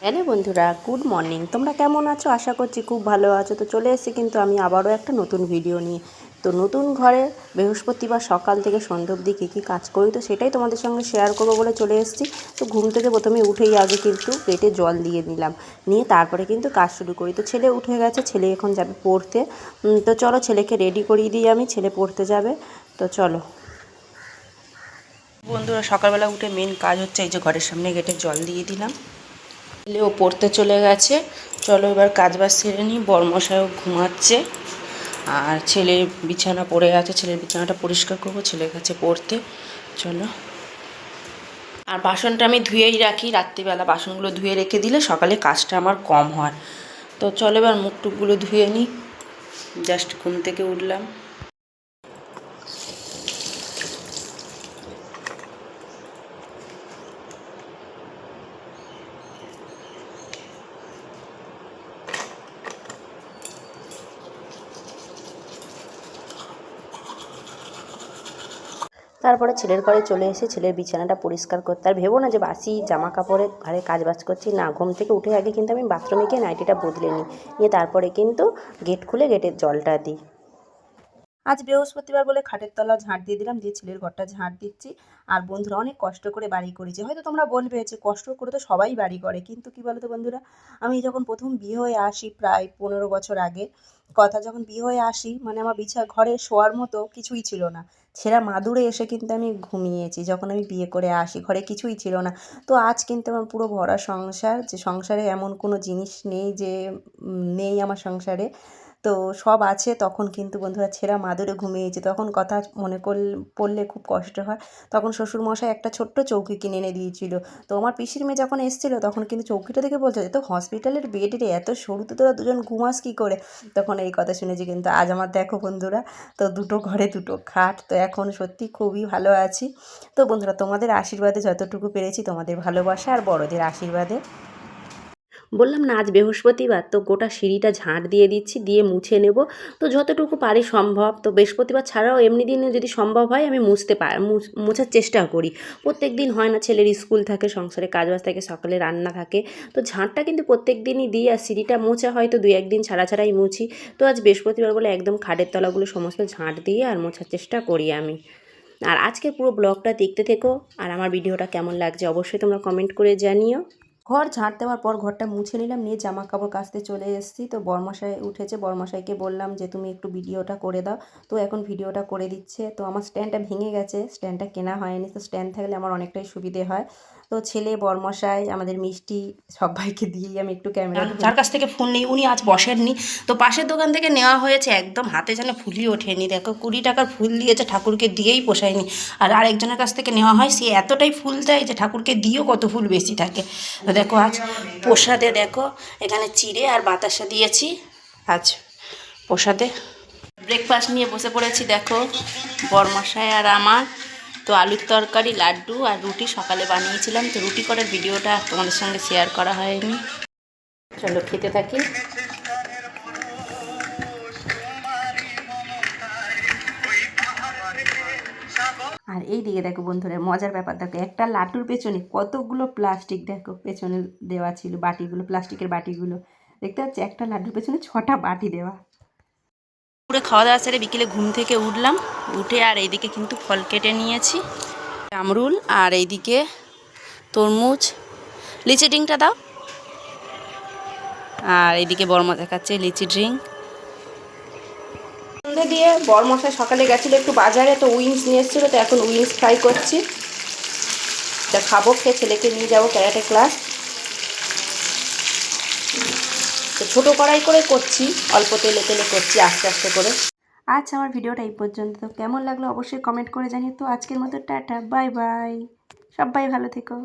Hello বন্ধুরা, good morning. তোমরা কেমন আছো? আশা করছি খুব ভালো আছো। তো চলে এসেছি কিন্তু আমি আবারও একটা নতুন ভিডিও নিয়ে। তো নতুন ঘরে বৃহস্পতিবার সকাল থেকে সন্ধ্যা অবধি কী কী কাজ করি তো সেটাই তোমাদের সঙ্গে শেয়ার করবো বলে চলে এসেছি। তো ঘুম থেকে প্রথমে উঠেই আগে কিন্তু পেটে জল দিয়ে নিলাম, নিয়ে তারপরে কিন্তু কাজ শুরু করি। তো ছেলে উঠে গেছে, ছেলে এখন যাবে পড়তে। তো চলো ছেলেকে রেডি করিয়ে দিই, আমি ছেলে পড়তে যাবে। তো চলো বন্ধুরা, সকালবেলা উঠে মেন কাজ হচ্ছে এই যে ঘরের সামনে গেটে জল দিয়ে দিলাম। ছেলেও পড়তে চলে গেছে। চলো এবার কাজবাজ সেরে নিই। বরমশাইও ঘুমাচ্ছে আর ছেলের বিছানা পড়ে আছে, ছেলের বিছানাটা পরিষ্কার করবো, ছেলে গেছে পড়তে। চলো, আর বাসনটা আমি ধুয়েই রাখি, রাত্রিবেলা বাসনগুলো ধুয়ে রেখে দিলে সকালে কাজটা আমার কম হয়। তো চলো এবার মুখ টুকগুলো ধুয়ে নিই, জাস্ট ঘুম থেকে উঠলাম। তারপরে ছেলের ঘরে চলে এসে ছেলের বিছানাটা পরিষ্কার করতে, আর ভেবো না যে বাসি জামা কাপড়ে ঘরে কাজবাজ করছি, না। ঘুম থেকে উঠে আগে কিন্তু আমি বাথরুমে গিয়ে নাইটিটা বদলে নিই, নিয়ে তারপরে কিন্তু গেট খুলে গেটের জলটা দিই। আজ বৃহস্পতিবার বলে খাটের তলা ঝাঁট দিয়ে দিলাম, দিয়ে ছেলের ঘরটা ঝাঁট দিচ্ছি। আর বন্ধুরা, অনেক কষ্ট করে বাড়ি করেছি। হয়তো তোমরা বলবে যে কষ্ট করে তো সবাই বাড়ি করে, কিন্তু কি বলো তো বন্ধুরা, আমি যখন প্রথম বিয়ে হয়ে আসি প্রায় 15 বছর আগে কথা, যখন বিয়ে হয়ে আসি মানে আমার ঘরে শোয়ার মতো কিছুই ছিল না। ছেঁড়া মাদুরে এসে কিন্তু আমি ঘুমিয়েছি যখন আমি বিয়ে করে আসি, ঘরে কিছুই ছিল না। তো আজ কিন্তু আমার পুরো ভরা সংসার, যে সংসারে এমন কোনো জিনিস নেই যে নেই আমার সংসারে। তো সব আছে, তখন কিন্তু বন্ধুরা ছেঁড়া মাদুরে ঘুমিয়েছি। তখন কথা মনে পড়লে খুব কষ্ট হয়। তখন শ্বশুরমশাই একটা ছোট্ট চৌকি কিনে এনে দিয়েছিল। তো আমার পিসির মেয়ে যখন এসেছিলো তখন কিন্তু চৌকিটা দেখে বলছে, এ তো হসপিটালের বেড রে, এত সরুতে তোরা দুজন ঘুমাস কী করে। তখন এই কথা শুনেছি, কিন্তু আজ আমার দেখো বন্ধুরা, তো দুটো ঘরে দুটো খাট। তো এখন সত্যি খুবই ভালো আছি। তো বন্ধুরা, তোমাদের আশীর্বাদে যতটুকু পেরেছি, তোমাদের ভালোবাসা আর বড়দের আশীর্বাদে। বললাম না আজ বৃহস্পতিবার, তো গোটা সিঁড়িটা ঝাঁট দিয়ে দিচ্ছি, দিয়ে মুছে নেব। তো যতটুকু পারি সম্ভব, তো বৃহস্পতিবার ছাড়াও এমনি দিনে যদি সম্ভব হয় আমি মোছার চেষ্টা করি। প্রত্যেক দিন হয় না, ছেলের স্কুল থাকে, সংসারে কাজবাজ থাকে, সকালে রান্না থাকে। তো ঝাঁটটা কিন্তু প্রত্যেক দিনই দিই, আর সিঁড়িটা মোছা হয়তো 2-1 দিন ছাড়াই মুছি। তো আজ বৃহস্পতিবার বলে একদম খাটের তলাগুলো সমস্ত ঝাঁট দিয়ে আর মোছার চেষ্টা করি আমি। আর আজকে পুরো ব্লগটা দেখতে থেকো, আর আমার ভিডিওটা কেমন লাগছে অবশ্যই তোমরা কমেন্ট করে জানিও। ঘর ঝাঁট দেওয়ার পর ঘরটা মুছে নিলাম, নিয়ে জামা কাপড় কাচতে চলে এসেছি। তো বরমশাই উঠেছে, বরমশাইকে বললাম যে তুমি একটু ভিডিওটা করে দাও। তো এখন ভিডিওটা করে দিচ্ছে। তো আমার স্ট্যান্ডটা ভেঙে গেছে, স্ট্যান্ডটা কেনা হয়নি, তো স্ট্যান্ড থাকলে আমার অনেকটাই সুবিধে হয়। তো ছেলে, বরমশাই, আমাদের মিষ্টি, সবাইকে দিয়েই আমি একটু ক্যামেরা, যার কাছ থেকে ফোন নিই উনি আজ বসেননি। তো পাশের দোকান থেকে নেওয়া হয়েছে, একদম হাতে যেন ফুলই ওঠেনি। দেখো 20 টাকার ফুল দিয়েছে, ঠাকুরকে দিয়েই পোষায়নি। আর আরেকজনের কাছ থেকে নেওয়া হয়, সে এতটাই ফুল দেয় যে ঠাকুরকে দিয়েও কত ফুল বেশি থাকে। তো দেখো আজ প্রসাদে দেখো এখানে চিড়ে আর বাতাসা দিয়েছি আজ প্রসাদে। ব্রেকফাস্ট নিয়ে বসে পড়েছি দেখো, বরমশাই আর আমার। তো আলুর তরকারি, লাড্ডু আর রুটি সকালে বানিয়েছিলাম। তো রুটি করার ভিডিওটা তোমাদের সঙ্গে শেয়ার করা হয়নি। চলো খেতে থাকি। আর এই দিকে দেখো বন্ধুরা, মজার ব্যাপার দেখো, একটা লাড্ডুর পেছনে কতগুলো প্লাস্টিক দেখো পেছনে দেওয়া ছিল, বাটিগুলো, প্লাস্টিকের বাটিগুলো দেখতে পাচ্ছি, একটা লাড্ডুর পেছনে 6টা বাটি দেওয়া। পুরো খাওয়া দাওয়া সেরে বিকেলে ঘুম থেকে উঠলাম, উঠে আর এইদিকে কিন্তু ফল কেটে নিয়েছি, আমরুল, আর এইদিকে তরমুজ। লিচি ড্রিঙ্কটা দাও। আর এইদিকে বর্মা দেখাচ্ছে লিচি ড্রিঙ্ক। সন্ধে দিয়ে বরমশাই সকালে গেছিলো একটু বাজারে, তো উইংস নিয়ে এসেছিলো, তো এখন উইংস ফ্রাই করছি। তা খাবো, খেয়ে ছেলেকে নিয়ে যাবো ক্যারাটে ক্লাস। তো ছোটো কড়াই করে করছি, অল্প তেলে তেলে করছি, আস্তে আস্তে করে। আচ্ছা, আমার ভিডিওটা এই পর্যন্ত। তো কেমন লাগলো অবশ্যই কমেন্ট করে জানিও। তো আজকের মতো টাটা, বাই বাই, সবাই ভালো থেকো।